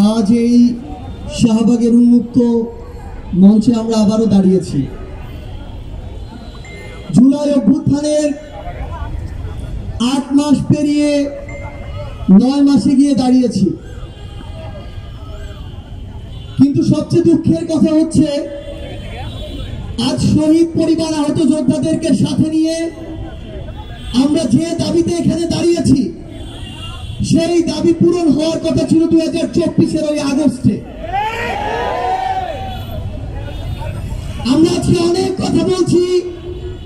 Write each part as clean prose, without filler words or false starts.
আজ এই শাহবাগের উন্মুক্ত মঞ্চে আমরা আবারও দাঁড়িয়েছি। জুলাই অভ্যুত্থানের 8 মাস পেরিয়ে 9 মাসে গিয়ে দাঁড়িয়েছি। কিন্তু সবচেয়ে দুঃখের কথা হচ্ছে আজ শহীদ পরিবার আহত যোদ্ধাদেরকে সাথে নিয়ে আমরা যে দাবিতে এখানে দাঁড়িয়েছি সেই দাবি পূরণ হওয়ার কথা ছিল 2024-এর ওই আগস্টে। আমরা আজকে অনেক কথা বলছি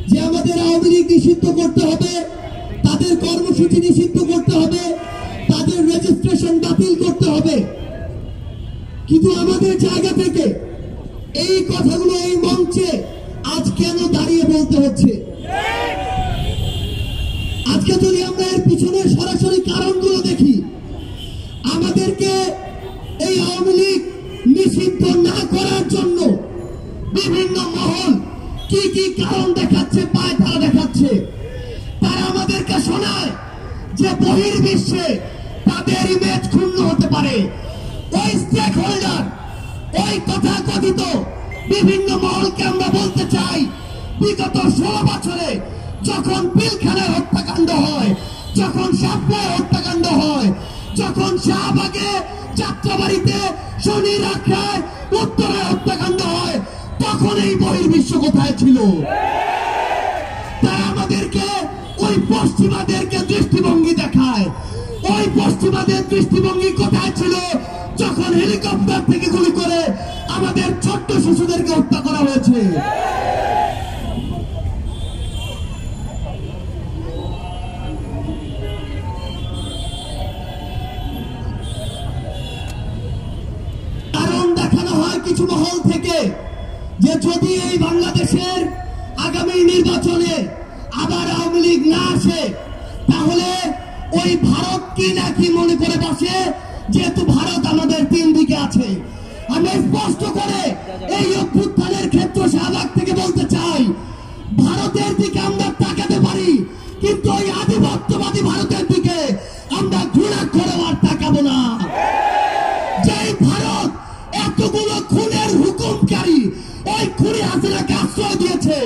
যে আমাদের আওয়ামী লীগ নিষিদ্ধ করতে হবে, তাদের কর্মসূচি নিষিদ্ধ করতে হবে, তাদের রেজিস্ট্রেশন বাতিল করতে হবে। কিন্তু আমাদের জায়গা থেকে এই কথাগুলো এই মঞ্চে আজ কেন দাঁড়িয়ে বলতে হচ্ছে? আজকে যদি আমরা এর পিছনে সরাসরি কারণগুলো দেখি, আমাদেরকে এই আওয়ামী লীগ নিষিদ্ধ না করার জন্য বিভিন্ন মহল কি কি কারণ দেখাচ্ছে, পায় তারা দেখাচ্ছে। তারা আমাদেরকে শোনায় যে বহির্বিশ্বে তাদের ইমেজ ক্ষুণ্ণ হতে পারে। ওই স্টেক হোল্ডার, ওই তথাকথিত বিভিন্ন মহলকে আমরা বলতে চাই, বিগত 16 বছরে যখন পিলখানায় হত্যাকাণ্ড হয়, যখন সাপ্লায় হত্যাকাণ্ড হয়, যখন শাহবাগে যাত্রাবাড়িতে শনি রাখায় উত্তরে হত্যাকাণ্ড হয়, তখন এই বহির্বিশ্ব কোথায় ছিল? তারা আমাদেরকে ওই পশ্চিমাদেরকে দৃষ্টিভঙ্গি দেখায়। ওই পশ্চিমাদের দৃষ্টিভঙ্গি কোথায় ছিল যখন হেলিকপ্টার থেকে গুলি করে আমাদের ছোট্ট শিশুদেরকে হত্যা করা হয়েছে? কারণ দেখানো হয় কিছু মহল থেকে যে যদি এই বাংলাদেশের আগামী নির্বাচনে আবার আওয়ামী লীগ না আসে তাহলে ওই ভারত কি নাকি মনে করে বসে, যেহেতু ভারত আমাদের 3 দিকে আছে। আমরা স্পষ্ট করে এই অভ্যুত্থানের ক্ষেত্র শাহবাগ থেকে বলতে চাই, ভারতের দিকে আমরা তাকাতে পারি কিন্তু ওই আধিপত্যবাদী ভারতের দিকে আমরা ঘৃণা করে আর তাকাবো না। যেই ভারত এতগুলো খুনের হুকুমকারী ওই খুনি হাসিনাকে আশ্রয় দিয়েছে,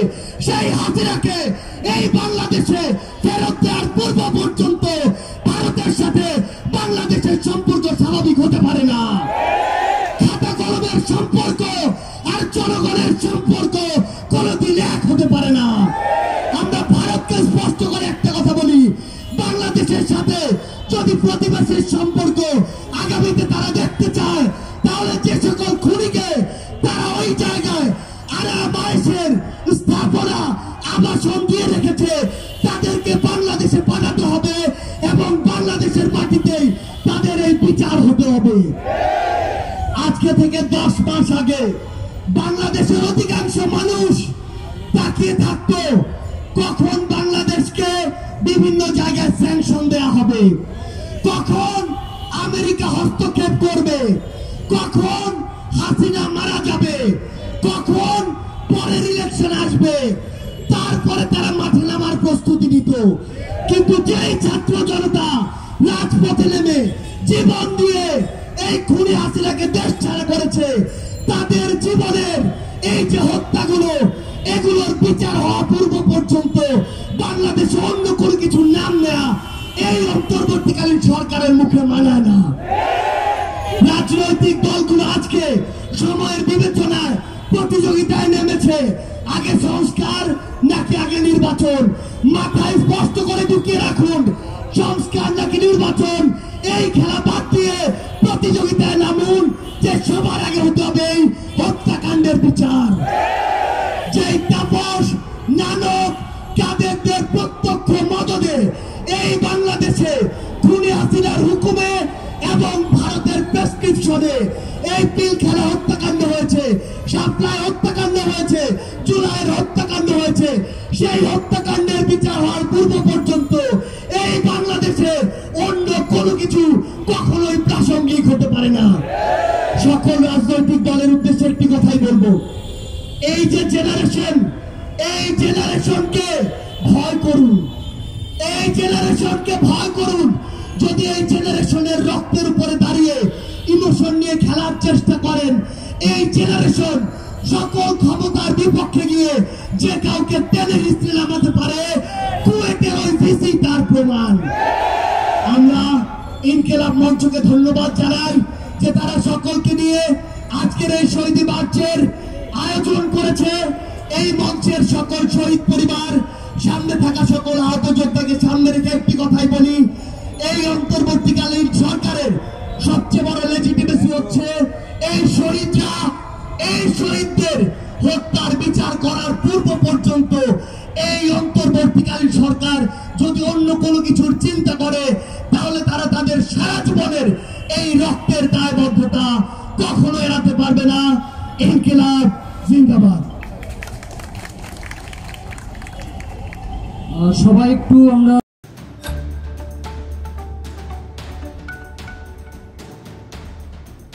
সেই হাসিনাকে এই বাংলাদেশে ফেরত দেওয়ার পূর্ব পর্যন্ত ভারতের সাথে বাংলাদেশের সম্পর্ক স্বাভাবিক হতে পারে না। খাতা কলমের সম্পর্ক আর জনগণের সম্পর্ক কোনদিন এক হতে পারে না। আমরা ভারতকে স্পষ্ট করে একটা কথা বলি, বাংলাদেশের সাথে যদি প্রতিবেশীর সম্পর্ক আগামীতে তারা দেখতে চায় তাহলে যে সকল খুনিকে তারা ওই জায়গায় আরামায়েশের স্থাপনা আবাসন দিয়ে রেখেছে তাদেরকে বাংলাদেশে পাঠাতে হবে এবং বাংলাদেশের মাটিতেই তাদের এই বিচার হতে হবে। আজকে থেকে 10 মাস আগে বাংলাদেশের অধিকাংশ মানুষ তাকিয়ে থাকতো কখন বাংলাদেশকে বিভিন্ন জায়গায় স্যাংশন দেয়া হবে, কখন আমেরিকা হস্তক্ষেপ করবে, কখন হাসিনা মারা যাবে, কখন পরের ইলেকশন আসবে, তারপরে তারা মাঠে নামার প্রস্তুতি নিত। কিন্তু যেই ছাত্র জনতা রাজপথে নেমে জীবন দিয়ে এই খুনি হাসিনাকে দেশ ছাড়া করেছে, তাদের জীবনের এই যে হত্যাগুলো, এগুলোর বিচার হওয়া পূর্ব পর্যন্ত বাংলাদেশে অন্য কোনো কিছু নাম নেয়া এই অন্তর্বর্তীকালীন সরকারের মুখে মানায় না। রাজনৈতিক দলগুলো আজকে সময়ের বিবেচনায় প্রতিযোগিতায় নেমেছে, আগে সংস্কার নাকি আগে নির্বাচন। মাথায় স্পষ্ট করে ঢুকিয়ে রাখুন, সংস্কার নাকি নির্বাচন, এই খেলা বাদ দিয়ে প্রতিযোগিতায় নামুন যে সবার আগে হতে হবে এই হত্যাকাণ্ডের বিচার। যে তাপস নানক কাদেরদের প্রত্যক্ষ মদদে এই বাংলাদেশে খুনি হাসিনার হুকুমে এবং ভারতের প্রেসক্রিপশনে এই পিলখানা হত্যাকাণ্ড হয়েছে, সাপ্লাই হত্যাকাণ্ড হয়েছে, জুলাইয়ের হত্যাকাণ্ড হয়েছে, সেই হত্যাকাণ্ডের বিচার হওয়ার পূর্ব পর্যন্ত এই বাংলাদেশে অন্য কোনো কিছু কখনোই প্রাসঙ্গিক হতে পারে না। সকল রাজনৈতিক দলের উদ্দেশ্যে একটি কথাই বলবো, এই যে জেনারেশন, এই জেনারেশনকে ভয় করুন, এই জেনারেশনকে ভয় করুন। যদি এই জেনারেশনের রক্তের উপরে দাঁড়িয়ে ইমোশন ইমোশন নিয়ে খেলার চেষ্টা করেন, এই জেনারেশন সকল ক্ষমতার বিপক্ষে গিয়ে যে কাউকে টেনে হিস্ট্রি নামাতে পারে, কুয়েটের ওই ভিসি তার প্রমাণ। আমরা ইনকিলাব মঞ্চকে ধন্যবাদ জানাই যে তারা সকলকে নিয়ে আজকের এই শহীদ মার্চের আয়োজন করেছে। এই মঞ্চের সকল শহীদ পরিবার, সামনে থাকা সকল আহত যোদ্ধাকে সামনে রেখে একটি কথাই বলি, এই অন্তর্বর্তীকালীন সরকারের সবচেয়ে বড় লেজিটিমেসি হচ্ছে এই শহীদরা, এই শহীদদের হত্যার বিচার করার পূর্ব পর্যন্ত এই অন্তর্বর্তীকালীন সরকার যদি অন্য কোনো কিছুর চিন্তা করে, তাহলে তারা তাদের সারা জীবনের এই রক্তের দায়বদ্ধতা কখনো এড়াতে পারবে না। ইনকিলাব জিন্দাবাদ। সবাই একটু আমরা